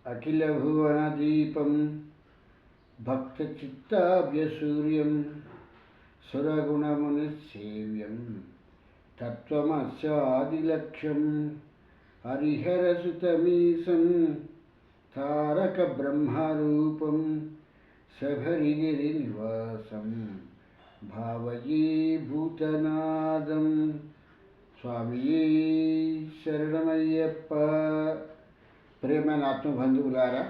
అఖిలభువనదీపం భక్తచిత్తాభ్యసూర్యం సురగుణమునిసేవ్యం తత్వమస్యాదిలక్ష్యం హరిహరసుతమీశం తారక బ్రహ్మరూపం శబరిగిరినివాసం భావయే భూతనాదం. స్వామియే శరణమయ్యప్ప. ప్రేమైన ఆత్మబంధువులారా,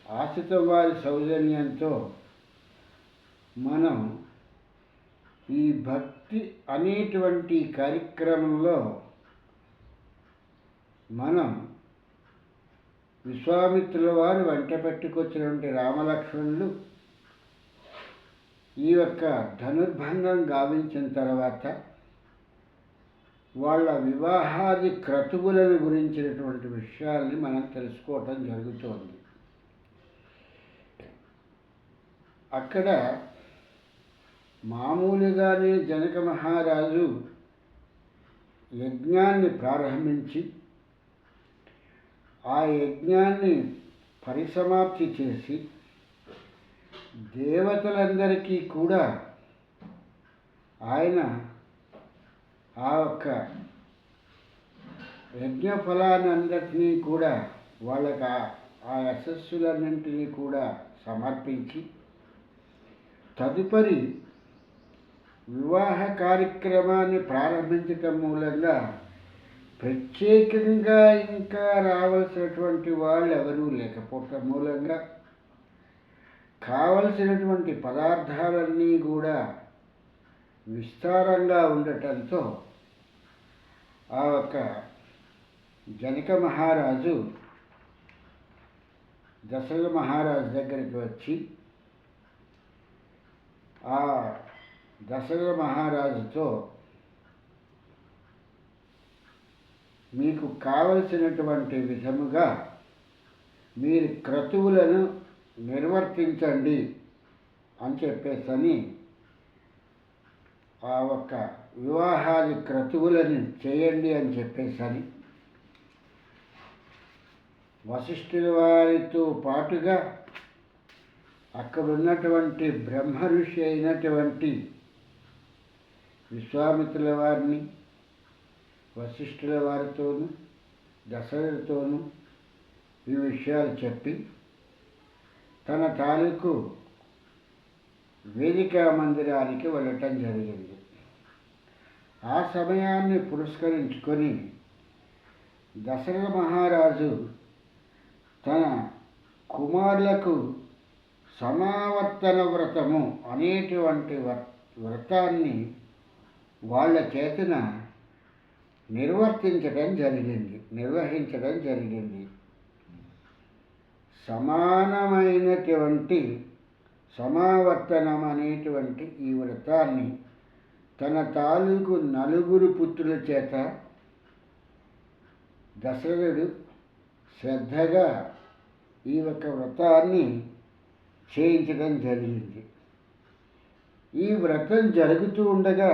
ఆశ్రిత వారి సౌజన్యంతో మనం ఈ భక్తి అనేటువంటి కార్యక్రమంలో మనం విశ్వామిత్రుల వారు వెంట పెట్టుకొచ్చినటువంటి రామలక్ష్మణులు ఈ యొక్క ధనుర్భంగం గావించిన తర్వాత వాళ్ళ వివాహాది క్రతువులను గురించినటువంటి విషయాల్ని మనం తెలుసుకోవటం జరుగుతోంది. అక్కడ మామూలుగానే జనక మహారాజు యజ్ఞాన్ని ప్రారంభించి ఆ యజ్ఞాన్ని పరిసమాప్తి చేసి దేవతలందరికీ కూడా ఆయన ఆ యొక్క యజ్ఞ ఫలాన్నింటినీ కూడా వాళ్ళకి ఆ యశస్సులన్నింటినీ కూడా సమర్పించి తదుపరి వివాహ కార్యక్రమాన్ని ప్రారంభించటం మూలంగా ప్రత్యేకంగా ఇంకా రావాల్సినటువంటి వాళ్ళు ఎవరూ లేకపోవటం మూలంగా కావలసినటువంటి పదార్థాలన్నీ కూడా విస్తారంగా ఉండటంతో ఆ యొక్క జనక మహారాజు దశరథ మహారాజు దగ్గరికి వచ్చి ఆ దశరథ మహారాజుతో మీకు కావలసినటువంటి విధముగా మీరు క్రతువులను నిర్వర్తించండి అని చెప్పేసని ఆ ఒక్క వివాహాది క్రతువులను చేయండి అని చెప్పేసని వశిష్ఠుల వారితో పాటుగా అక్కడున్నటువంటి బ్రహ్మ ఋషి అయినటువంటి విశ్వామిత్రుల వారిని వశిష్ఠుల వారితోనూ దశరథతోనూ ఈ విషయాలు చెప్పి తన తాలూకు వేదికా మందిరానికి వెళ్ళటం జరిగింది. ఆ సమయాన్ని పురస్కరించుకొని దశరథ మహారాజు తన కుమారులకు సమావర్తన వ్రతము అనేటువంటి వ్రతాన్ని వాళ్ళ చేతన నిర్వహించడం జరిగింది. సమానమైనటువంటి సమావర్తనం అనేటువంటి ఈ వ్రతాన్ని తన తాలూకు 4 పుత్రుల చేత దశరథుడు శ్రద్ధగా ఈ యొక్క వ్రతాన్ని చేయించడం జరిగింది. ఈ వ్రతం జరుగుతూ ఉండగా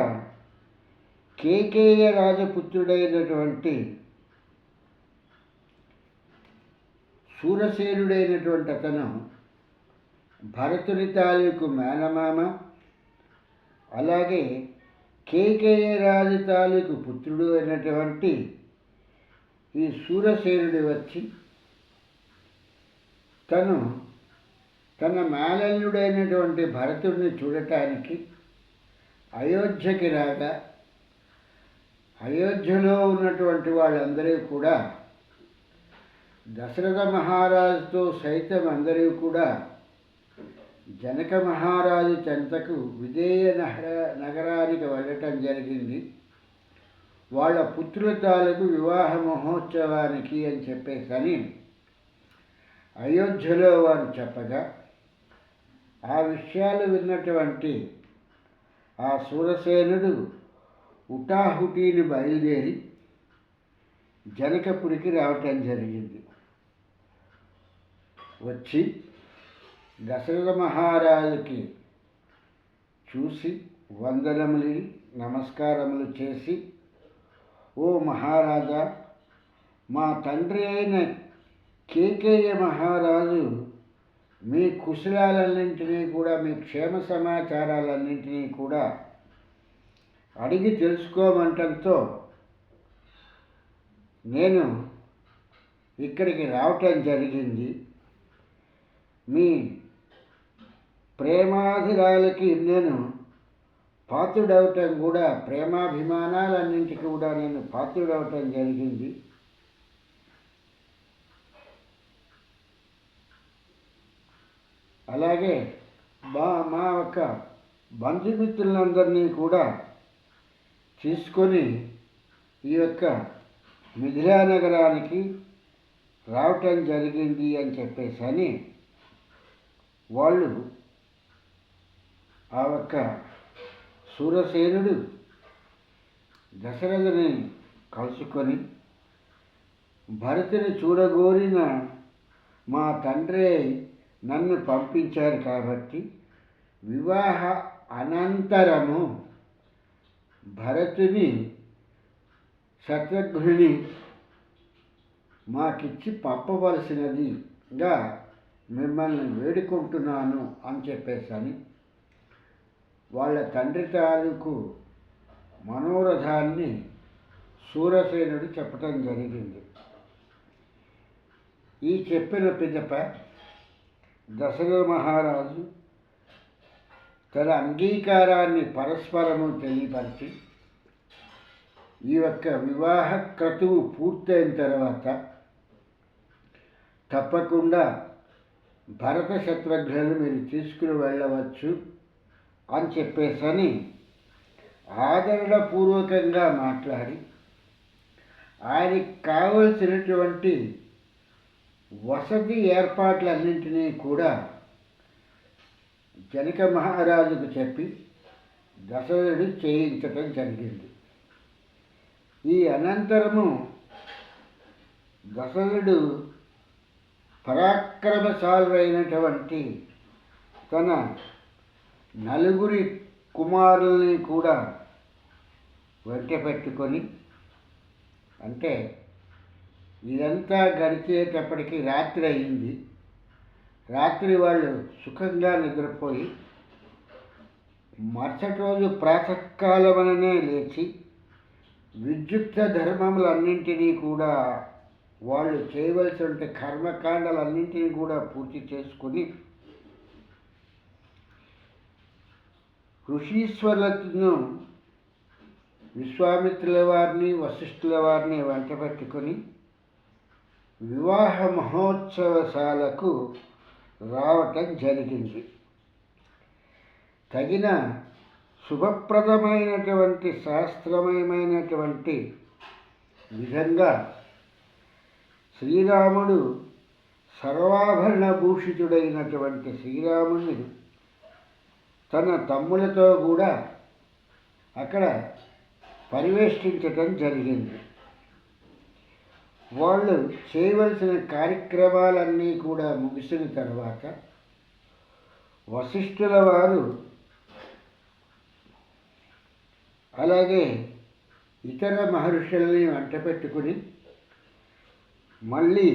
కేకేయ రాజపుత్రుడైనటువంటి శూరసేనుడైనటువంటి అతను భరతుని తాలూకు మేనమామ, అలాగే కేకేయ రాజు తాలూకు పుత్రుడు అయినటువంటి ఈ శూరసేనుడు వచ్చి తన మేనల్లుడైనటువంటి భరతుడిని చూడటానికి అయోధ్యకి రాగా అయోధ్యలో ఉన్నటువంటి వాళ్ళందరూ కూడా దశరథ మహారాజుతో సైతం అందరూ కూడా జనక మహారాజు చెంతకు విదేయ నగరానికి వెళ్ళటం జరిగింది. వాళ్ళ పుత్రుల తాలూకు వివాహ మహోత్సవానికి అని చెప్పేసని అయోధ్యలో వారు చెప్పగా ఆ విషయాలు విన్నటువంటి ఆ శూరసేనుడు హుటాహుటీని బయలుదేరి జనకపురికి రావటం జరిగింది. వచ్చి దశరథ మహారాజుకి చూసి వందనములు నమస్కారములు చేసి, ఓ మహారాజా, మా తండ్రి అయిన కేకేయ మహారాజు మీ కుశలాలన్నింటినీ కూడా, మీ క్షేమ సమాచారాలన్నింటినీ కూడా అడిగి తెలుసుకోమంటంతో నేను ఇక్కడికి రావటం జరిగింది. మీ ప్రేమాధిరాలకి నేను పాత్రుడవటం కూడా, ప్రేమాభిమానాలన్నింటికి కూడా నేను పాత్రుడవటం జరిగింది. అలాగే మా యొక్క బంధుమిత్రులందరినీ కూడా తీసుకొని ఈ యొక్క మిథిలా నగరానికి రావటం జరిగింది అని చెప్పేసి వాళ్ళు ఆ యొక్క సూరసేనుడు దశరథుని కలుసుకొని, భరతుని చూడగోరిన మా తండ్రి నన్ను పంపించారు కాబట్టి వివాహ అనంతరము భరతుని శత్రుఘ్నుని మాకిచ్చి పంపవలసినదిగా మిమ్మల్ని వేడుకుంటున్నాను అని చెప్పేసి వాళ్ళ తండ్రి తాలూకు మనోరథాన్ని సూరసేనుడు చెప్పటం జరిగింది. ఈ చెప్పిన పిదప దశరథ మహారాజు తన అంగీకారాన్ని పరస్పరము తెలియపరిచి, ఈ యొక్క వివాహ క్రతువు పూర్తయిన తర్వాత తప్పకుండా భరత శత్రుఘ్నులను మీరు తీసుకుని వెళ్ళవచ్చు అని చెప్పేసి ఆదరణపూర్వకంగా మాట్లాడి, ఆయనకి కావలసినటువంటి వసతి ఏర్పాట్లన్నింటినీ కూడా జనక మహారాజుకు చెప్పి దశరథుడు చేయించటం జరిగింది. ఈ అనంతరము దశరథుడు పరాక్రమశాలురైనటువంటి తన నలుగురి కుమారుల్ని కూడా వెంట పెట్టుకొని, అంటే ఇదంతా గడిచేటప్పటికి రాత్రి అయింది. రాత్రి వాళ్ళు సుఖంగా నిద్రపోయి మరుసటి రోజు ప్రాతకాలమనే లేచి విద్యుక్త ధర్మములన్నింటినీ కూడా, వాళ్ళు చేయవలసిన కర్మకాండాలన్నింటినీ కూడా పూర్తి చేసుకొని ఋషీశ్వరులను, విశ్వామిత్రుల వారిని, వశిష్ఠుల వారిని వెంట పెట్టుకొని వివాహ మహోత్సవశాలకు రావటం జరిగింది. తగిన శుభప్రదమైనటువంటి శాస్త్రమయమైనటువంటి విధంగా శ్రీరాముడు, సర్వాభరణ భూషితుడైనటువంటి శ్రీరాముని తన తమ్ములతో కూడా అక్కడ పరివేష్టించటం జరిగింది. వాళ్ళు చేయవలసిన కార్యక్రమాలన్నీ కూడా ముగిసిన తర్వాత వశిష్ఠుల వారు, అలాగే ఇతర మహర్షుల్ని వెంట పెట్టుకుని మళ్ళీ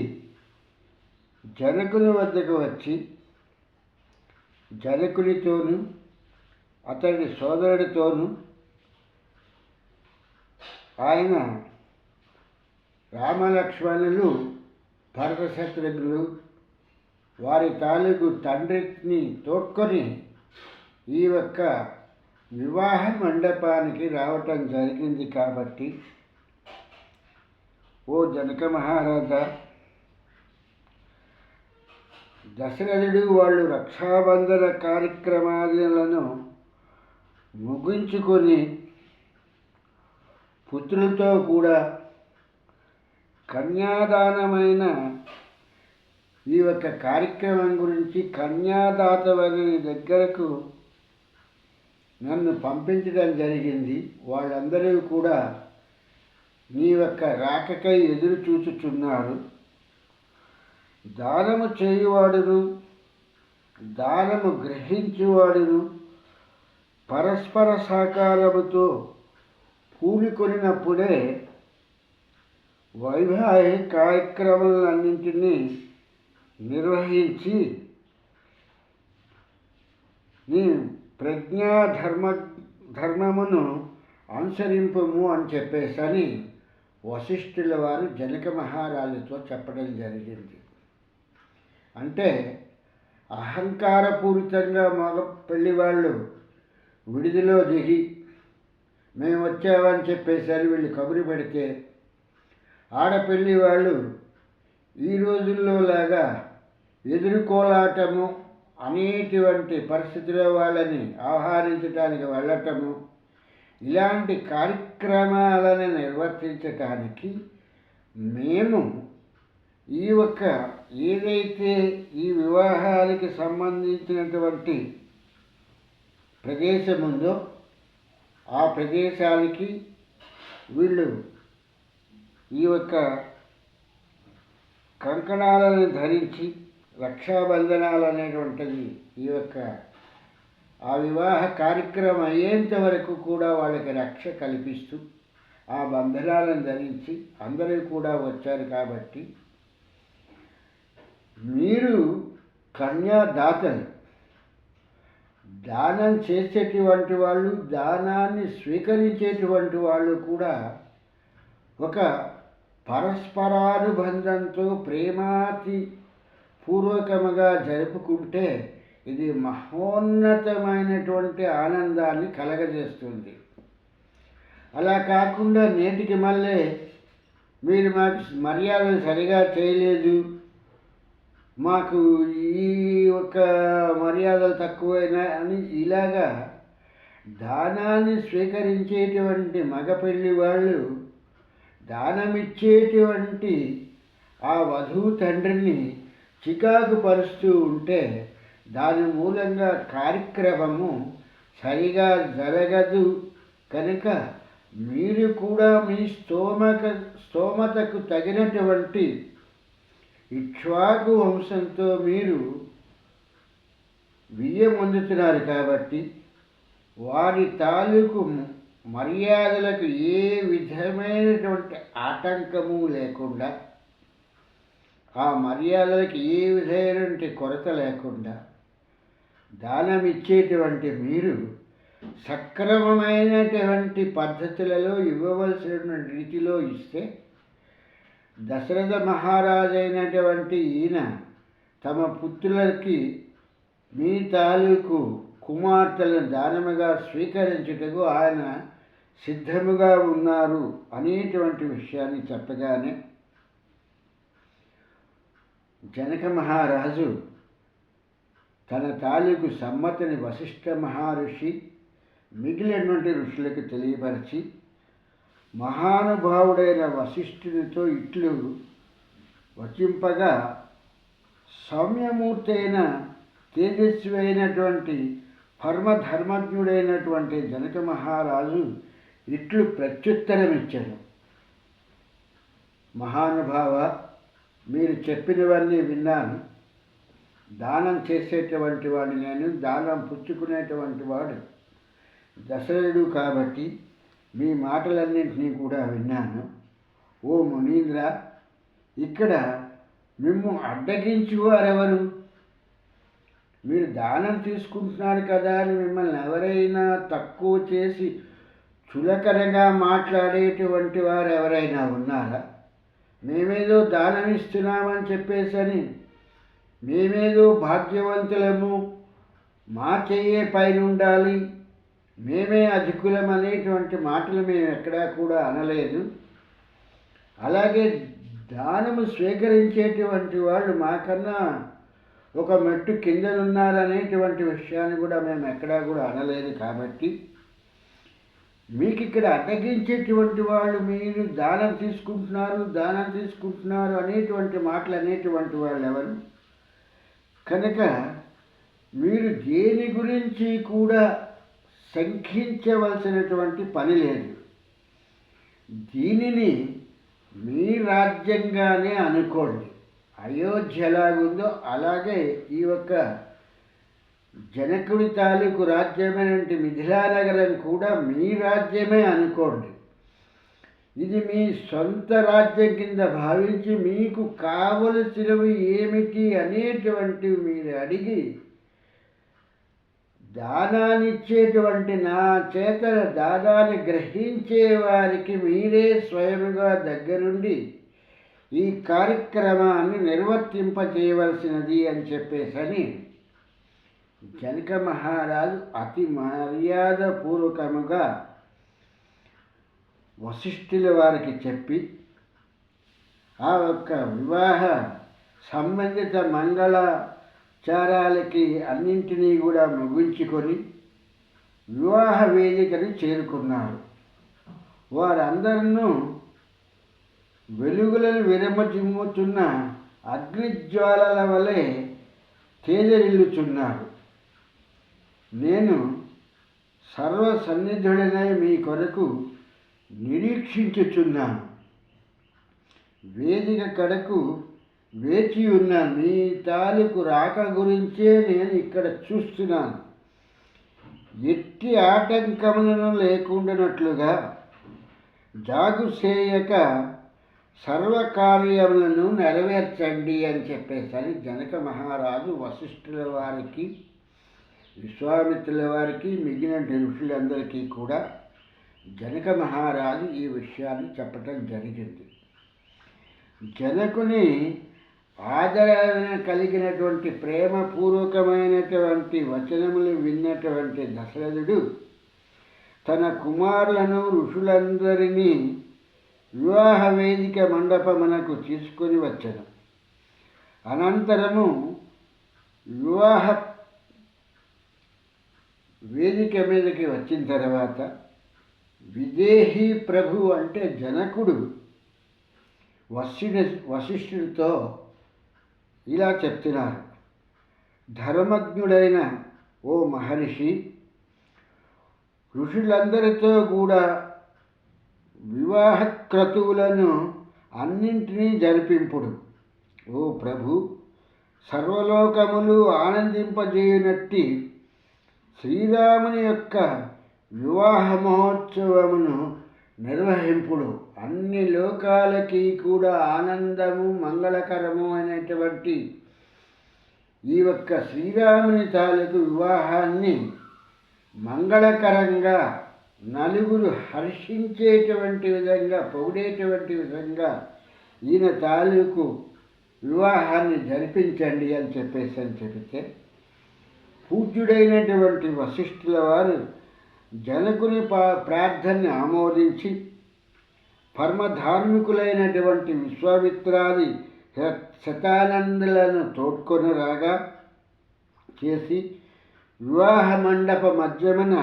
జనకుని వద్దకు వచ్చి జనకునితోనూ అతడి సోదరుడితోనూ ఆయన రామలక్ష్మణులు, భరత శత్రుఘ్నులు వారి తాలూకు తండ్రిని తోడ్కొని ఈ యొక్క వివాహ మండపానికి రావటం జరిగింది. కాబట్టి ఓ జనక మహారాజా, దశరథుడు వాళ్ళు రక్షాబంధన కార్యక్రమాలను ముగించుకొని పుత్రులతో కూడా కన్యాదానమైన ఈ యొక్క కార్యక్రమం గురించి కన్యాదాతవని దగ్గరకు నన్ను పంపించడం జరిగింది. వాళ్ళందరూ కూడా నీ యొక్క రాకకై ఎదురు చూచుచున్నారు. దానము చేయువాడును, దానము గ్రహించువాడును పరస్పర సహకారముతో కూడుకొనినప్పుడే వైవాహిక కార్యక్రమాలన్నింటినీ నిర్వహించి నీ ధర్మమును అనుసరింపము అని చెప్పేసని వశిష్ఠుల వారు జనక మహారాజుతో చెప్పడం జరిగింది. అంటే అహంకారపూరితంగా మగ పెళ్లివాళ్ళు విడిదిలో దిగి మేము వచ్చామని చెప్పేసరి వీళ్ళు కబురు పెడితే, ఆడపెళ్లి వాళ్ళు ఈ రోజుల్లో లాగా ఎదుర్కోలాటము అనేటువంటి పరిస్థితిలో వాళ్ళని ఆహ్వానించడానికి వెళ్ళటము, ఇలాంటి కార్యక్రమాలను నిర్వర్తించటానికి మేము ఈ యొక్క ఏదైతే ఈ వివాహానికి సంబంధించినటువంటి ప్రదేశం ఉందో ఆ ప్రదేశానికి వీళ్ళు ఈ యొక్క కంకణాలను ధరించి రక్షాబంధనాలు అనేటువంటిది ఈ యొక్క ఆ వివాహ కార్యక్రమం అయ్యేంత వరకు కూడా వాళ్ళకి రక్ష కల్పిస్తూ ఆ బంధనాలను ధరించి అందరూ కూడా వచ్చారు. కాబట్టి మీరు కన్యాదాతలు, దానం చేసేటువంటి వాళ్ళు, దానాన్ని స్వీకరించేటువంటి వాళ్ళు కూడా ఒక పరస్పరానుబంధంతో ప్రేమాతి పూర్వకముగా జరుపుకుంటే ఇది మహోన్నతమైనటువంటి ఆనందాన్ని కలగజేస్తుంది. అలా కాకుండా నేటికి మళ్ళీ మీరు మాకు మర్యాదలు సరిగా చేయలేదు, మాకు ఈ ఒక మర్యాదలు తక్కువైనా అని ఇలాగా దానాన్ని స్వీకరించేటువంటి మగపెళ్లి వాళ్ళు దానమిచ్చేటువంటి ఆ వధువు తండ్రిని చికాకు పరుస్తూ ఉంటే దాని మూలంగా కార్యక్రమము సరిగా జరగదు. కనుక మీరు కూడా మీ స్తోమతకు తగినటువంటి ఇక్ష్వాకు వంశంతో మీరు విజయం పొందుతున్నారు. కాబట్టి వారి తాలూకు మర్యాదలకు ఏ విధమైనటువంటి ఆటంకము లేకుండా, ఆ మర్యాదలకు ఏ విధమైనటువంటి కొరత లేకుండా దానం ఇచ్చేటువంటి మీరు సక్రమమైనటువంటి పద్ధతులలో ఇవ్వవలసినటువంటి రీతిలో ఇస్తే, దశరథ మహారాజైనటువంటి ఈయన తమ పుత్రులకి మీ తాలూకు కుమార్తెలను దానముగా స్వీకరించుటకు ఆయన సిద్ధముగా ఉన్నారు అనేటువంటి విషయాన్ని చెప్పగానే జనక మహారాజు తన తాలూకు సమ్మతిని వశిష్ఠ మహర్షి మిగిలినటువంటి ఋషులకు తెలియపరిచి, మహానుభావుడైన వశిష్ఠునితో ఇట్లు వచింపగా, సౌమ్యమూర్తి అయిన తేజస్వి అయినటువంటి పరమధర్మజ్ఞుడైనటువంటి జనక మహారాజు ఇట్లు ప్రత్యుత్తరం ఇచ్చారు. మహానుభావ, మీరు చెప్పినవన్నీ విన్నాను. దానం చేసేటువంటి వాడు నేను, దానం పుచ్చుకునేటువంటి వాడు దశరథుడు. కాబట్టి మీ మాటలన్నింటినీ కూడా విన్నాను. ఓ మునీంద్ర, ఇక్కడ మిమ్ము అడ్డగించు వారెవరు? మీరు దానం తీసుకుంటున్నారు కదా అని మిమ్మల్ని ఎవరైనా తక్కువ చేసి చులకనగా మాట్లాడేటువంటి వారు ఎవరైనా ఉన్నారా? మేమేదో దానం ఇస్తున్నామని చెప్పేసని, మేమేదో భాగ్యవంతులము, మా చెయ్యే పైన ఉండాలి, మేమే అధికులం అనేటువంటి మాటలు మేము ఎక్కడా కూడా అనలేదు. అలాగే దానము స్వీకరించేటువంటి వాళ్ళు మాకన్నా ఒక మెట్టు కిందనున్నారనేటువంటి విషయాన్ని కూడా మేము ఎక్కడా కూడా అనలేదు. కాబట్టి మీకు ఇక్కడ అడ్డగించేటువంటి వాళ్ళు, మీరు దానం తీసుకుంటున్నారు అనేటువంటి మాటలు అనేటువంటి వాళ్ళు ఎవరు? కనుక మీరు దేని గురించి కూడా శంకించవలసినటువంటి పని లేదు. దీనిని మీ రాజ్యంగానే అనుకోండి. అయోధ్య ఎలాగుందో అలాగే ఈ యొక్క జనకుడి తాలూకు రాజ్యమైనటువంటి మిథిలానగరం కూడా మీ రాజ్యమే అనుకోండి. ఇది మీ సొంత రాజ్యం కింద భావించి మీకు కావలసినవి ఏమిటి అనేటువంటివి మీరు అడిగి దానాన్నిచ్చేటువంటి నా చేత దానాన్ని గ్రహించే వారికి మీరే స్వయముగా దగ్గరుండి ఈ కార్యక్రమాన్ని నిర్వర్తింపజేయవలసినది అని చెప్పేసని జనక మహారాజు అతి మర్యాదపూర్వకముగా వశిష్ఠుల వారికి చెప్పి ఆ యొక్క వివాహ సంబంధిత మంగళాచారాలకి అన్నింటినీ కూడా ముగించుకొని వివాహ వేదికని చేరుకున్నారు. వారందరూ వెలుగులను విరమచిమ్ముతున్న అగ్నిజ్వాలల వలె తేజరిల్లుచున్నారు. నేను సర్వసన్నిధుడనై మీ కొరకు నిరీక్షించుచున్నాను. వేదిక కడకు వేచి ఉన్న మీ తాలూకు రాక గురించే నేను ఇక్కడ చూస్తున్నాను. ఎట్టి ఆటంకములను లేకుండానట్లుగా జాగు చేయక సర్వకార్యములను నెరవేర్చండి అని చెప్పేసరి జనక మహారాజు వశిష్ఠుల వారికి, విశ్వామిత్రుల వారికి, మిగిలిన ఋషులందరికీ కూడా జనక మహారాజు ఈ విషయాన్ని చెప్పటం జరిగింది. జనకుని ఆదరణ కలిగినటువంటి ప్రేమపూర్వకమైనటువంటి వచనములు విన్నటువంటి దశరథుడు తన కుమారులను ఋషులందరినీ వివాహ వేదిక మండపమునకు తీసుకొని వచ్చాను. అనంతరము వివాహ వేదిక మీదకి వచ్చిన తర్వాత విదేహీ ప్రభు అంటే జనకుడు వశిష్ఠుడితో ఇలా చెప్తున్నారు. ధర్మజ్ఞుడైన ఓ మహర్షి, ఋషులందరితో కూడా వివాహ క్రతువులను అన్నింటినీ జరిపింపుడు. ఓ ప్రభు, సర్వలోకములు ఆనందింపజేయునట్టి శ్రీరాముని యొక్క వివాహ మహోత్సవమును నిర్వహింపుడు. అన్ని లోకాలకి కూడా ఆనందము మంగళకరము అనేటువంటి ఈ యొక్క శ్రీరాముని తాలూకు వివాహాన్ని మంగళకరంగా నలుగురు హర్షించేటువంటి విధంగా, పొగిడేటువంటి విధంగా ఈయన తాలూకు వివాహాన్ని జరిపించండి అని చెబితే పూజ్యుడైనటువంటి వశిష్ఠుల వారు జనకుని ప్రార్థనని ఆమోదించి పరమధార్మికులైనటువంటి విశ్వామిత్రాది శతానందులను తోడ్కొని రాగా చేసి వివాహ మండప మధ్యమున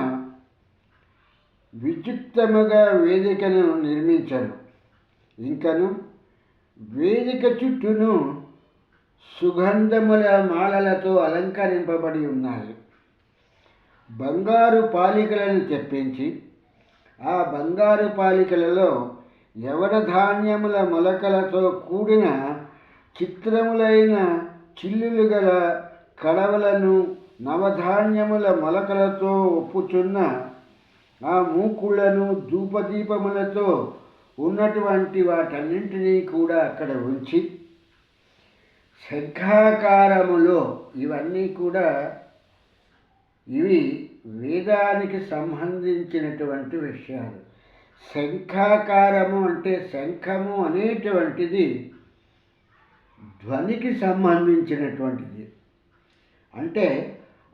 విద్యుక్తముగా వేదికను నిర్మించారు. ఇంకను వేదిక చుట్టూను సుగంధముల మాలలతో అలంకరింపబడి ఉన్నాయి. బంగారు పాలికలను తెప్పించి ఆ బంగారు పాలికలలో యవనధాన్యముల మొలకలతో కూడిన చిత్రములైన చిల్లులు గల కడవలను నవధాన్యముల మొలకలతో ఒప్పుచున్న ఆ మూకుళ్లను ధూపదీపములతో ఉన్నటువంటి వాటన్నింటినీ కూడా అక్కడ ఉంచి శంఖాకారములో ఇవన్నీ కూడా ఇవి వేదానికి సంబంధించినటువంటి విషయాలు. శంఖాకారము అంటే శంఖము అనేటువంటిది ధ్వనికి సంబంధించినటువంటిది. అంటే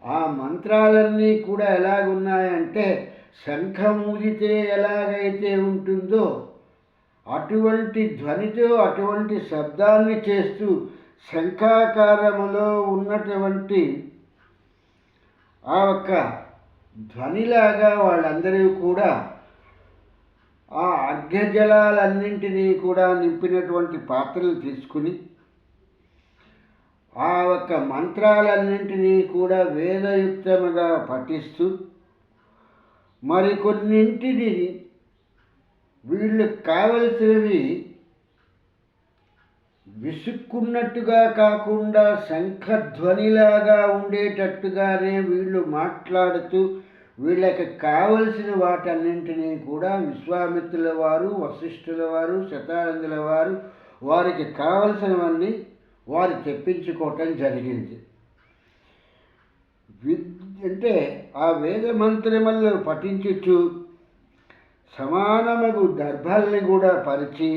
ఆ మంత్రాలన్నీ కూడా ఎలాగున్నాయంటే శంఖమూదితే ఎలాగైతే ఉంటుందో అటువంటి ధ్వనితో అటువంటి శబ్దాన్ని చేస్తూ శంఖాకారములో ఉన్నటువంటి ఆ ఒక్క ధ్వనిలాగా వాళ్ళందరూ కూడా ఆ అర్ఘ్యజలాలన్నింటినీ కూడా నింపినటువంటి పాత్రలు తీసుకుని ఆ ఒక్క మంత్రాలన్నింటినీ కూడా వేదయుక్తముగా పఠిస్తూ మరికొన్నింటిని వీళ్ళు కావలసినవి విసుక్కున్నట్టుగా కాకుండా శంఖధ్వనిలాగా ఉండేటట్టుగానే వీళ్ళు మాట్లాడుతూ వీళ్ళకి కావలసిన వాటన్నింటినీ కూడా విశ్వామిత్రుల వారు, వశిష్ఠుల వారు, శతానందుల వారు వారికి కావలసినవన్నీ వారు తెప్పించుకోవటం జరిగింది. అంటే ఆ వేద మంత్రములను పఠించుచు సమానమగు దర్భల్ని కూడా పరిచి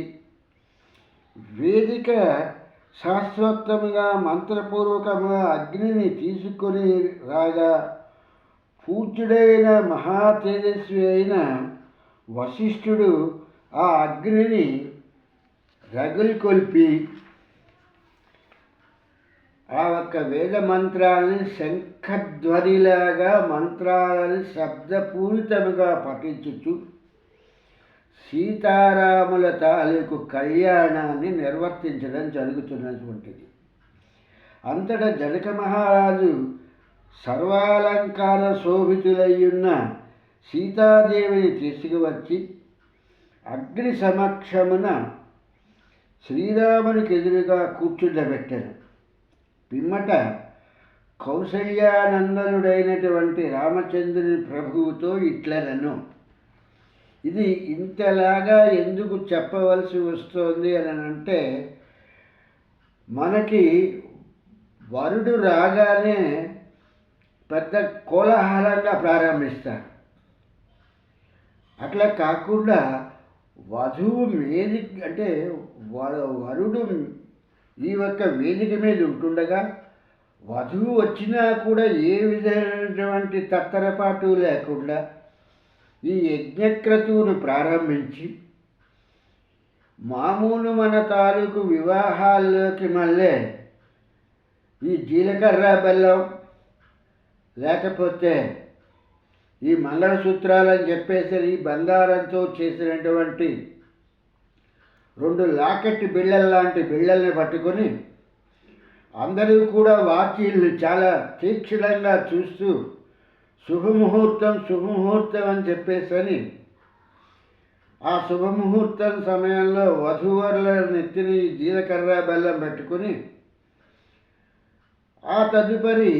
వేదిక శాశ్వతముగా మంత్రపూర్వకముగా అగ్నిని తీసుకొని రాగా పూజ్యుడైన మహా తేజస్వి అయిన వశిష్ఠుడు ఆ అగ్నిని రగులుకొల్పి ఆ ఒక్క వేద మంత్రాలని శంఖధ్వనిలాగా మంత్రాలని శబ్దపూరితముగా పఠించుచు సీతారాముల తాలూకు కళ్యాణాన్ని నిర్వర్తించడం జరుగుతున్నటువంటిది. అంతటా జనక మహారాజు సర్వాలంకార శోభితులయ్యున్న సీతాదేవిని తీసుకువచ్చి అగ్ని సమక్షమున శ్రీరామునికి ఎదురుగా కూర్చుండబెట్టారు. పిమ్మట కౌసల్యానందనుడైనటువంటి రామచంద్రుని ప్రభువుతో ఇట్లనను, ఇది ఇంతలాగా ఎందుకు చెప్పవలసి వస్తుంది అని అంటే, మనకి వరుడు రాగానే పెద్ద కోలాహలంగా ప్రారంభిస్తారు. అట్లా కాకుండా వధువు అంటే వరుడు ఈ ఒక్క వేదిక మీద ఉంటుండగా వధువు వచ్చినా కూడా ఏ విధమైనటువంటి తత్తరపాటు లేకుండా ఈ యజ్ఞక్రతువును ప్రారంభించి మామూలు మన తాలూకు వివాహాల్లోకి మళ్ళీ ఈ జీలకర్ర బెల్లం లేకపోతే ఈ మంగళసూత్రాలని చెప్పేసి ఈ బంగారంతో చేసినటువంటి 2 లాకెట్ బిళ్ళల లాంటి బిళ్ళల్ని పట్టుకొని అందరూ కూడా వాచీల్ని చాలా తీక్షణంగా చూస్తూ శుభముహూర్తం అని చెప్పేసి ఆ శుభముహూర్తం సమయంలో వధూవరుల నెత్తిని జీలకర్ర బెల్లం పెట్టుకుని ఆ తదుపరి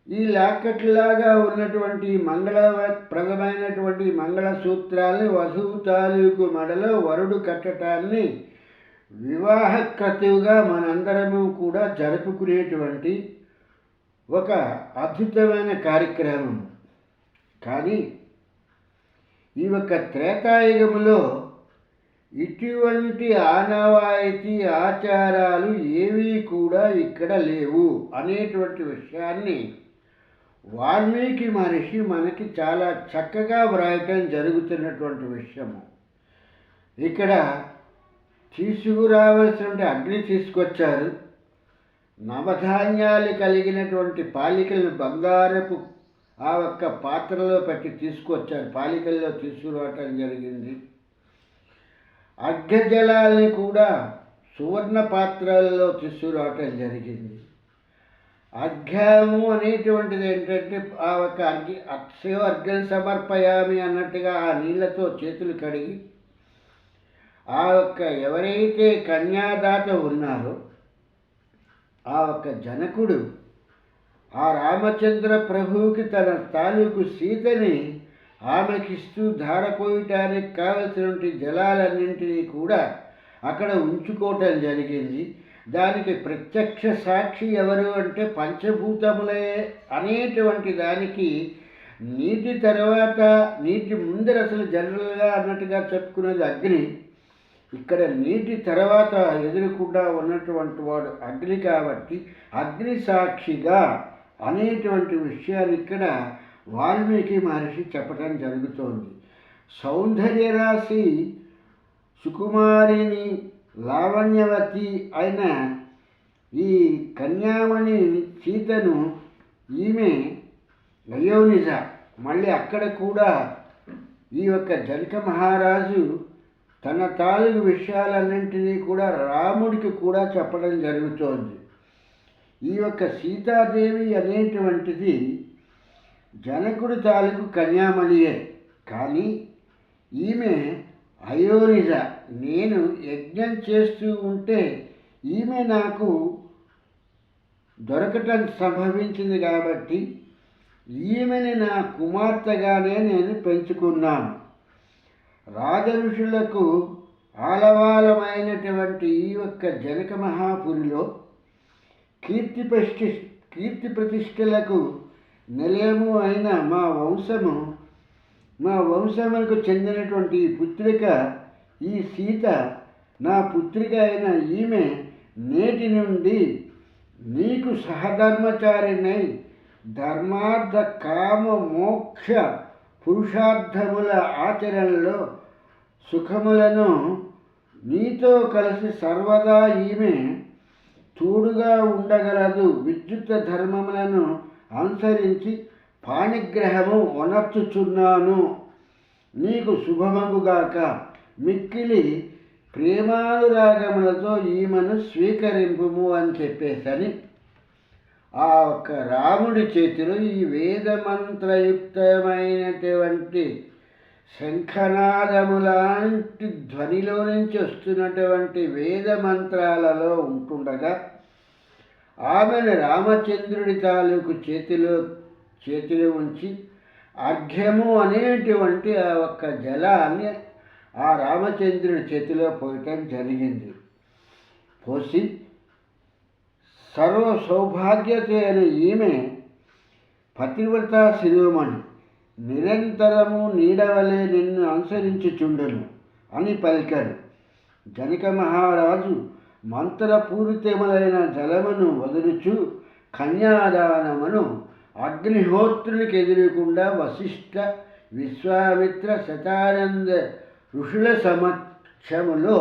ఈ లాకెట్లాగా ఉన్నటువంటి మంగళప్రదమైనటువంటి మంగళసూత్రాన్ని వధువు తాలూకు మెడలో వరుడు కట్టడాన్ని వివాహ క్రతువుగా మనందరము కూడా జరుపుకునేటువంటి ఒక అద్భుతమైన కార్యక్రమం. కానీ ఈ యొక్క త్రేతాయుగములో ఇటువంటి ఆనవాయితీ ఆచారాలు ఏవీ కూడా ఇక్కడ లేవు అనేటువంటి విషయాన్ని వాల్మీకి మహర్షి మనకి చాలా చక్కగా వ్రాయటం జరుగుతున్నటువంటి విషయము. ఇక్కడ తీసుకురావాల్సినటువంటి అగ్ని తీసుకొచ్చారు. నవధాన్యాలు కలిగినటువంటి పాలికలను బంగారపు ఆ ఒక్క పాత్రలో పెట్టి తీసుకొచ్చారు. పాలికల్లో తీసుకురావటం జరిగింది. అర్ఘ్యజలాల్ని కూడా సువర్ణ పాత్రల్లో తీసుకురావటం జరిగింది. అర్ఘ్యము అనేటువంటిది ఏంటంటే ఆ ఒక అక్షయ అర్ఘ్యం సమర్పయామి అన్నట్టుగా ఆ నీళ్లతో చేతులు కడిగి ఆ ఒక్క ఎవరైతే కన్యాదాత ఉన్నారో ఆ ఒక్క జనకుడు ఆ రామచంద్ర ప్రభువుకి తన తాలూకు సీతని ఆమెకిస్తూ ధారపోయటానికి కావలసినటువంటి జలాలన్నింటినీ కూడా అక్కడ ఉంచుకోవటం జరిగింది. దానికి ప్రత్యక్ష సాక్షి ఎవరు అంటే పంచభూతములే అనేటువంటి దానికి నీటి తర్వాత నీటి ముందర అసలు జనరల్గా అన్నట్టుగా చెప్పుకునేది అగ్ని. ఇక్కడ నీటి తర్వాత ఎదురుకుండా ఉన్నటువంటి వాడు అగ్ని కాబట్టి అగ్ని సాక్షిగా అనేటువంటి విషయాన్ని ఇక్కడ వాల్మీకి మహర్షి చెప్పడం జరుగుతోంది. సౌందర్య రాశి సుకుమారిని లావణ్యవతి అయిన ఈ కన్యామణి సీతను ఈమె నయోనిజ మళ్ళీ అక్కడ కూడా ఈ యొక్క జనక మహారాజు తన తాలూకు విషయాలన్నింటినీ కూడా రాముడికి కూడా చెప్పడం జరుగుతోంది. ఈ యొక్క సీతాదేవి అనేటువంటిది జనకుడి తాలూకు కన్యామణియే. కానీ ఈమె అయోనిజ. నేను యజ్ఞం చేస్తూ ఉంటే ఈమె నాకు దొరకటం సంభవించింది కాబట్టి ఈమెని నా కుమార్తెగానే నేను పెంచుకున్నాను. రాజఋషులకు ఆలవాలమైనటువంటి ఈ యొక్క జనక మహాపురిలో కీర్తి ప్రతిష్టలకు నిలయము అయిన మా వంశములకు చెందినటువంటి పుత్రిక ఈ సీత, నా పుత్రిక అయిన ఈమె నేటి నుండి నీకు సహధర్మచారిణై ధర్మార్థ కామ మోక్ష పురుషార్థముల ఆచరణలో సుఖములను నీతో కలిసి సర్వదా ఈమె తోడుగా ఉండగలదు. విద్యుత్ ధర్మములను అనుసరించి పాణిగ్రహము వనర్చుచున్నాను. నీకు శుభమగుగాక. మిక్కిలి ప్రేమానురాగములతో ఈమెను స్వీకరింపుము అని చెప్పేసని ఆ ఒక్క రాముడి చేతిలో ఈ వేదమంత్రయుక్తమైనటువంటి శంఖనాదములాంటి ధ్వనిలో నుంచి వస్తున్నటువంటి వేద మంత్రాలలో ఉంటుండగా ఆమెను రామచంద్రుడి తాలూకు చేతిలో ఉంచి అర్ఘ్యము అనేటువంటి ఆ ఒక్క జలాన్ని ఆ రామచంద్రుడి చేతిలో పోయటం జరిగింది. పోసి సర్వ సౌభాగ్యత అయిన ఈమె పతివ్రత శిరోమణి నిరంతరము నీడవలే నిన్ను అనుసరించుచుండును అని పలికాడు. జనక మహారాజు మంత్రపూరితములైన జలమును వదులుచు కన్యాదానమును అగ్నిహోత్రునికి ఎదురకుండా వశిష్ఠ, విశ్వామిత్ర, శతానంద ఋషుల సమక్షములో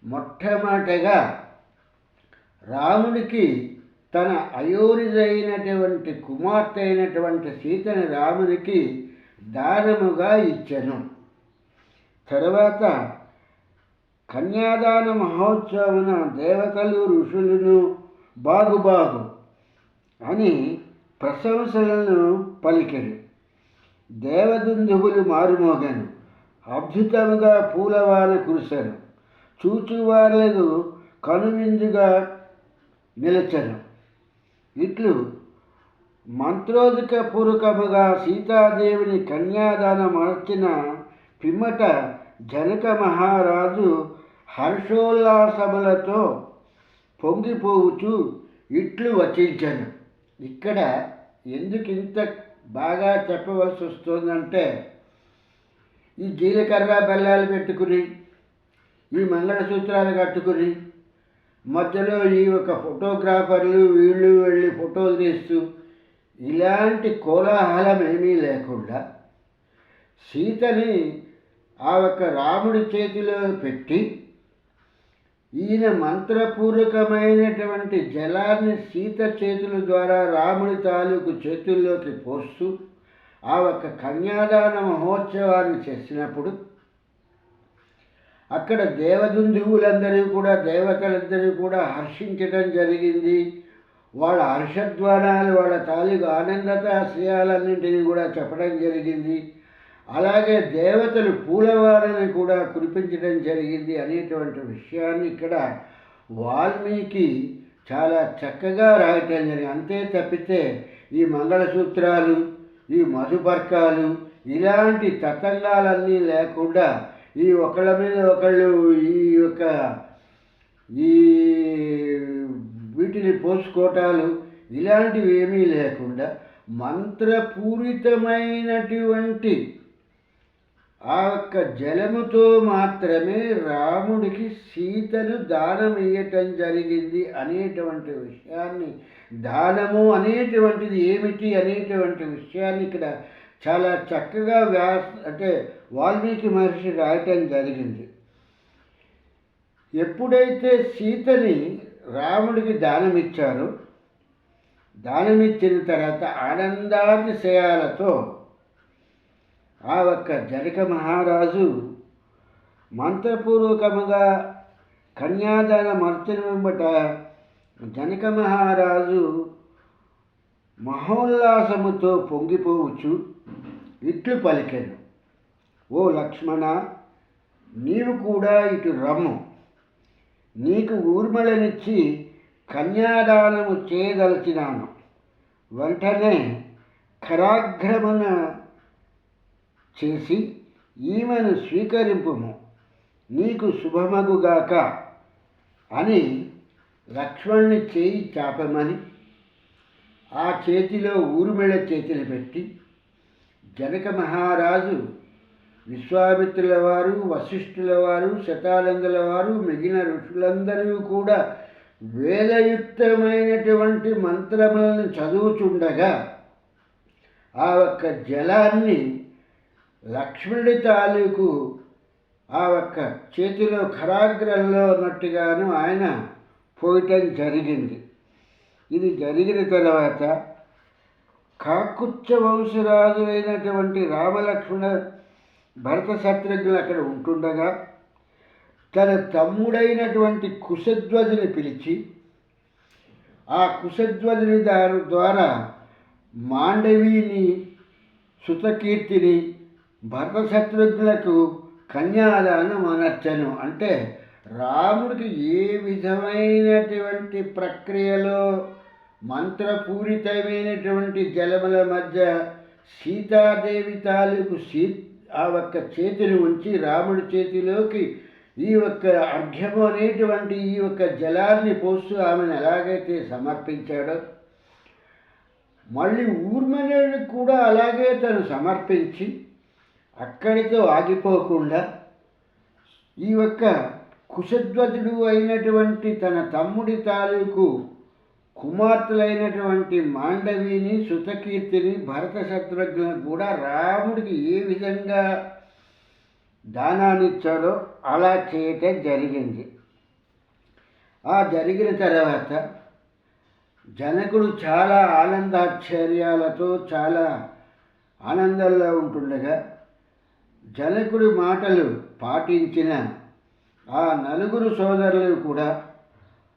మొట్టమొదటగా రాముడికి తన అయోనిజైనటువంటి కుమార్తె అయినటువంటి సీతని రామునికి దానముగా ఇచ్చెను. తర్వాత కన్యాదాన మహోత్సవమున దేవతలు ఋషులను బాగు అని ప్రశంసలను పలికెను. దేవదుందువులు మారుమోగను. అద్భుతముగా పూలవాన కురిసెను. చూచువార్లకు కనువిందుగా నిలచెను. ఇట్లు మంత్రోదక పూర్వకముగా సీతాదేవిని కన్యాదానమర్చిన పిమ్మట జనక మహారాజు హర్షోల్లాసములతో పొంగిపోవుచు ఇట్లు వచించెను. ఇక్కడ ఎందుకు ఇంత బాగా చెప్పవలసి వస్తుందంటే, ఈ జీలకర్ర బెల్లాలు పెట్టుకుని, ఈ మంగళసూత్రాలు కట్టుకుని, మధ్యలో ఈ ఒక ఫోటోగ్రాఫర్లు వీళ్ళు వెళ్ళి ఫోటోలు తీస్తూ ఇలాంటి కోలాహలం ఏమీ లేకుండా సీతని ఆ ఒక రాముడి చేతిలో పెట్టి ఈయన మంత్రపూర్వకమైనటువంటి జలాన్ని సీత చేతుల ద్వారా రాముడి తాలూకు చేతుల్లోకి పోస్తూ ఆ ఒక కన్యాదాన మహోత్సవాన్ని చేసినప్పుడు అక్కడ దేవదుందువులందరూ కూడా, దేవతలందరూ కూడా హర్షించడం జరిగింది. వాళ్ళ హర్షధ్వానాలు, వాళ్ళ తాలూకు ఆనందతాశ్రయాలన్నింటినీ కూడా చెప్పడం జరిగింది. అలాగే దేవతలు పూలవారని కూడా కురిపించడం జరిగింది అనేటువంటి విషయాన్ని ఇక్కడ వాల్మీకి చాలా చక్కగా రాయటం జరిగింది. అంతే తప్పితే ఈ మంగళసూత్రాలు, ఈ మధుపర్కాలు, ఇలాంటి తతంగాలన్నీ లేకుండా ఈ ఒకళ్ళ మీద ఒకళ్ళు ఈ వీటిని పోసుకోవటాలు ఇలాంటివి ఏమీ లేకుండా మంత్రపూరితమైనటువంటి ఆ యొక్క జలముతో మాత్రమే రాముడికి సీతను దానం ఇయ్యటం జరిగింది అనేటువంటి విషయాన్ని, దానము అనేటువంటిది ఏమిటి అనేటువంటి విషయాన్ని ఇక్కడ చాలా చక్కగా వాల్మీకి మహర్షి రాయటం జరిగింది. ఎప్పుడైతే సీతని రాముడికి దానమిచ్చారో, దానమిచ్చిన తర్వాత ఆనందాతిశయాలతో ఆ ఒక్క జనక మహారాజు మంత్రపూర్వకముగా కన్యాదాన మర్చన వెంబట జనక మహారాజు మహోల్లాసముతో పొంగిపోవచ్చు ఇట్లు పలికెను. ఓ లక్ష్మణ, నీవు కూడా ఇటు రమ్ము. నీకు ఊర్మిళనిచ్చి కన్యాదానము చేయదలిచినాను. వెంటనే కరాగ్రమణ చేసి ఈమెను స్వీకరింపుము, నీకు శుభమగుగాక అని లక్ష్మణుని చేయి చాపమని ఆ చేతిలో ఊర్మిళ చేతులు పెట్టి జనక మహారాజు, విశ్వామిత్రుల వారు, వశిష్ఠుల వారు, శతానందుల వారు, మిగిలిన ఋషులందరూ కూడా వేదయుక్తమైనటువంటి మంత్రములను చదువుచుండగా ఆ ఒక్క జలాన్ని లక్ష్మణుడి తాలూకు ఆ ఒక్క చేతిలో ఖరాగ్రంలో ఉన్నట్టుగాను ఆయన పోయటం జరిగింది. ఇది జరిగిన తర్వాత కాకుత్స వంశరాజులైనటువంటి రామలక్ష్మణ భరత శత్రుఘ్నులు అక్కడ ఉంటుండగా తన తమ్ముడైనటువంటి కుశధ్వజుని పిలిచి ఆ కుశధ్వజుని ద్వారా మాండవిని, సుతకీర్తిని భరత శత్రుఘ్నులకు కన్యాదానం అనర్చను. అంటే రాముడికి ఏ విధమైనటువంటి ప్రక్రియలో మంత్రపూరితమైనటువంటి జలముల మధ్య సీతాదేవి తాలూకు ఆ ఒక్క చేతిని ఉంచి రాముడి చేతిలోకి ఈ ఒక్క అర్ఘ్యము అనేటువంటి ఈ ఒక్క జలాన్ని పోస్తూ ఆమెను ఎలాగైతే సమర్పించాడో, మళ్ళీ ఊర్మిళను కూడా అలాగే తను సమర్పించి అక్కడితో ఆగిపోకుండా ఈ ఒక్క కుశధ్వజుడు అయినటువంటి తన తమ్ముడి తాలూకు కుమార్తెలైనటువంటి మాండవిని, సుతకీర్తిని, భరత శత్రుఘ్నులను కూడా రాముడికి ఏ విధంగా దానాన్నిచ్చాడో అలా చేయటం జరిగింది. ఆ జరిగిన తర్వాత జనకుడు చాలా ఆనందాశ్చర్యాలతో చాలా ఆనందంలో ఉంటుండగా జనకుడి మాటలు పాటించిన ఆ నలుగురు సోదరులు కూడా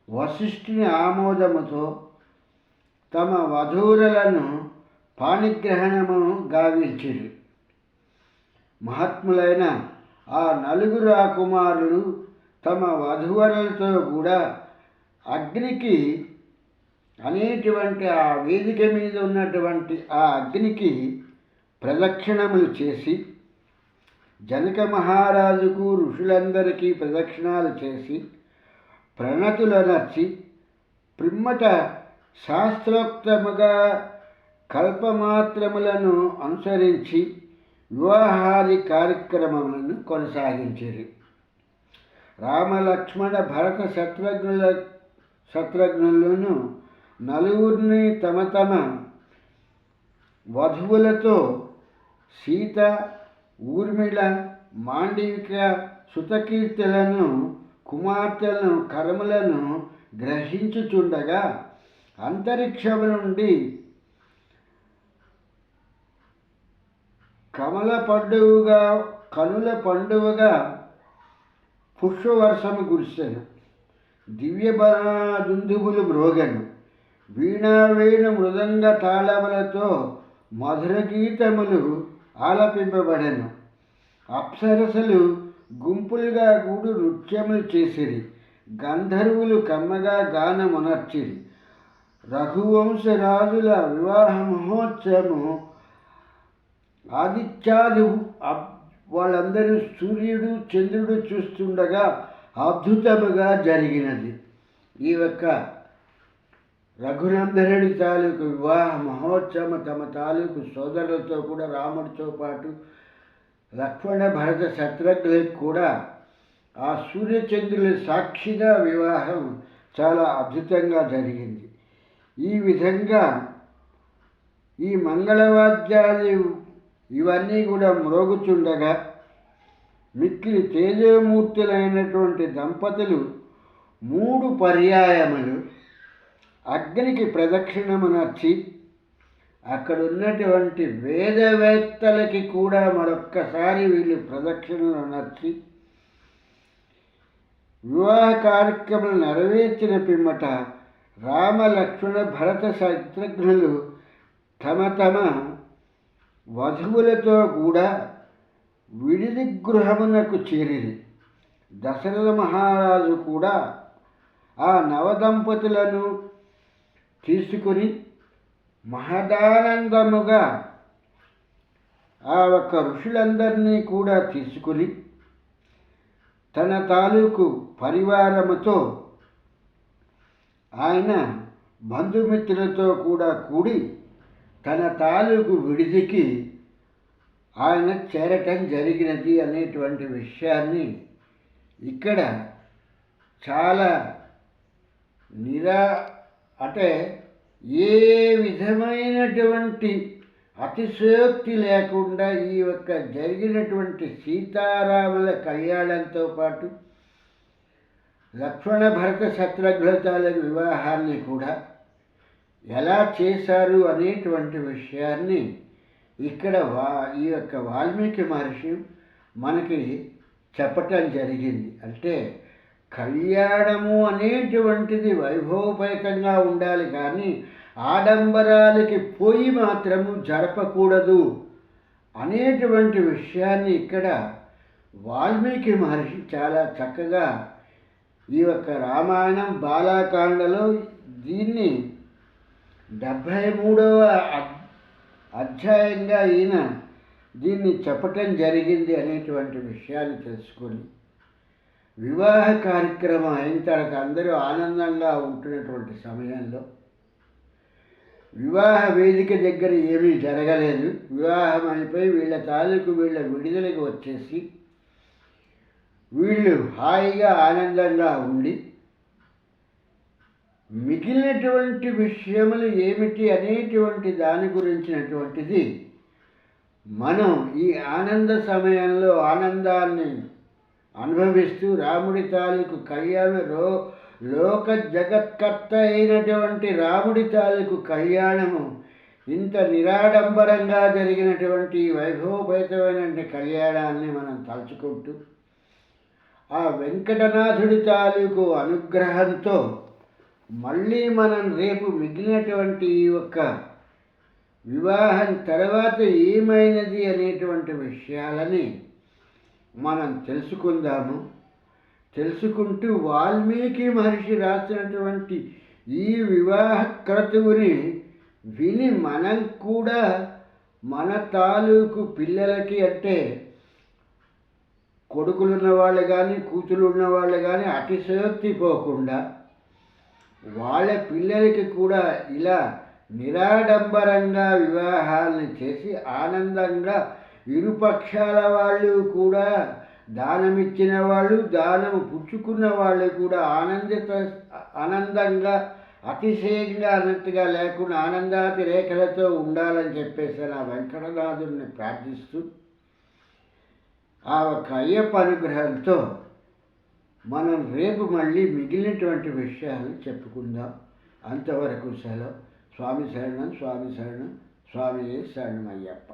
వశిష్ఠుని ఆమోదముతో తమ వధూరులను పాణిగ్రహణము గావించిరి. మహాత్ములైన ఆ నలుగురు కుమారులు తమ వధూవరులతో కూడా అగ్నికి అనేటువంటి ఆ వేదిక మీద ఉన్నటువంటి ఆ అగ్నికి ప్రదక్షిణములు చేసి జనక మహారాజుకు, ఋషులందరికీ ప్రదక్షిణాలు చేసి ప్రణతులనర్చి పిమ్మట శాస్త్రోక్తముగా కల్పమాత్రములను అనుసరించి వివాహాది కార్యక్రమములను కొనసాగించారు. రామలక్ష్మణ భరత శత్రుఘ్నులను నలుగురిని తమ తమ వధువులతో సీత, ఊర్మిళ, మాండవిక, సుతకీర్తులను కుమార్తెలను కర్మలను గ్రహించుచుండగా అంతరిక్షము నుండి కనుల పండువగా పుష్పవర్షము కురిసెను. దివ్య దుందుబులు మ్రోగెను. వీణావేణు మృదంగ తాళములతో మధుర గీతములు ఆలపింపబడెను. అప్సరసలు గుంపులుగా కూడు నృత్యములు చేసిరి. గంధర్వులు కమ్మగా గానమునర్చిరి. రఘువంశరాజుల వివాహ మహోత్సవము ఆదిత్యాది వాళ్ళందరూ సూర్యుడు, చంద్రుడు చూస్తుండగా అద్భుతముగా జరిగినది. ఈ యొక్క రఘునందనుడి తాలూకు వివాహ మహోత్సవం తమ తాలూకు సోదరులతో కూడా రాముడితో పాటు లక్ష్మణ భరత శత్రుఘ్నులకు కూడా ఆ సూర్యచంద్రుల సాక్షిగా వివాహం చాలా అద్భుతంగా జరిగింది. ఈ విధంగా ఈ మంగళవాద్యాలు ఇవన్నీ కూడా మ్రోగుచుండగా మిక్కిలి తేజమూర్తులైనటువంటి దంపతులు 3 పర్యాయములు అగ్నికి ప్రదక్షిణమునర్చి అక్కడ ఉన్నటువంటి వేదవేత్తలకి కూడా మరొక్కసారి వీళ్ళు ప్రదక్షిణలు నర్చి వివాహ కార్యక్రమాలు నెరవేర్చిన పిమ్మట రామ, లక్ష్మణ, భరత శత్రుఘ్నులు తమ తమ వధువులతో కూడా విడిది గృహమునకు చేరిరి. దశరథ మహారాజు కూడా ఆ నవదంపతులను తీసుకుని మహదానందముగా ఆ ఒక్క ఋషులందరినీ కూడా తీసుకుని తన తాలూకు పరివారముతో ఆయన బంధుమిత్రులతో కూడా కూడి తన తాలూకు విడిదికి ఆయన చేరటం జరిగినది అనేటువంటి విషయాన్ని ఇక్కడ చాలా అంటే ఏ విధమైనటువంటి అతిశయోక్తి లేకుండా ఈ యొక్క జరిగినటువంటి సీతారాముల కళ్యాణంతో పాటు లక్ష్మణ భరత శత్రుఘ్నుల వివాహాన్ని కూడా ఎలా చేశారు అనేటువంటి విషయాన్ని ఇక్కడ ఈ యొక్క వాల్మీకి మహర్షి మనకి చెప్పటం జరిగింది. అంటే కళ్యాణము అనేటువంటిది వైభవపేతంగా ఉండాలి, కానీ ఆడంబరాలకి పోయి మాత్రము జరపకూడదు అనేటువంటి విషయాన్ని ఇక్కడ వాల్మీకి మహర్షి చాలా చక్కగా ఈ యొక్క రామాయణం బాలకాండలో దీన్ని 73వ అధ్యాయంగా ఈయన దీన్ని చెప్పటం జరిగింది అనేటువంటి విషయాన్ని తెలుసుకొని వివాహ కార్యక్రమం అయిన తర్వాత అందరూ ఆనందంగా ఉంటున్నటువంటి సమయంలో వివాహ వేదిక దగ్గర ఏమీ జరగలేదు. వివాహం అయిపోయి వీళ్ళ తాలూకు వీళ్ళ విడుదలకు వచ్చేసి వీళ్ళు హాయిగా ఆనందంగా ఉండి మిగిలినటువంటి విషయములు ఏమిటి అనేటువంటి దాని గురించినటువంటిది మనం ఈ ఆనంద సమయంలో ఆనందాన్ని అనుభవిస్తూ రాముడి తాలూకు లోక జగత్కర్త అయినటువంటి రాముడి తాలూకు కళ్యాణము ఇంత నిరాడంబరంగా జరిగినటువంటి వైభవపేతమైనటువంటి కళ్యాణాన్ని మనం తలుచుకుంటూ ఆ వెంకటనాథుడి తాలూకు అనుగ్రహంతో మళ్ళీ మనం రేపు మిగిలినటువంటి ఈ యొక్క వివాహం తర్వాత ఏమైనది అనేటువంటి విషయాలని మనం తెలుసుకుందాము. తెలుసుకుంటూ వాల్మీకి మహర్షి రాసినటువంటి ఈ వివాహ క్రతువుని విని మనం కూడా మన తాలూకు పిల్లలకి, అంటే కొడుకులున్న వాళ్ళు కానీ కూతురు ఉన్నవాళ్ళు కానీ అతిశయోక్తి పోకుండా వాళ్ళ పిల్లలకి కూడా ఇలా నిరాడంబరంగా వివాహాలను చేసి ఆనందంగా ఇరుపక్షాల వాళ్ళు కూడా దానమిచ్చిన వాళ్ళు దానము పుచ్చుకున్న వాళ్ళు కూడా ఆనందంగా అతిశయంగా అన్నట్టుగా లేకుండా ఆనందాతి రేఖలతో ఉండాలని చెప్పేసి ఆ వెంకటనాథుడిని ప్రార్థిస్తూ ఆ ఒక అయ్యప్ప అనుగ్రహంతో మనం రేపు మళ్ళీ మిగిలినటువంటి విషయాలు చెప్పుకుందాం. అంతవరకు సెలవు. స్వామి శరణం, స్వామి శరణం, స్వామియే శరణం అయ్యప్ప.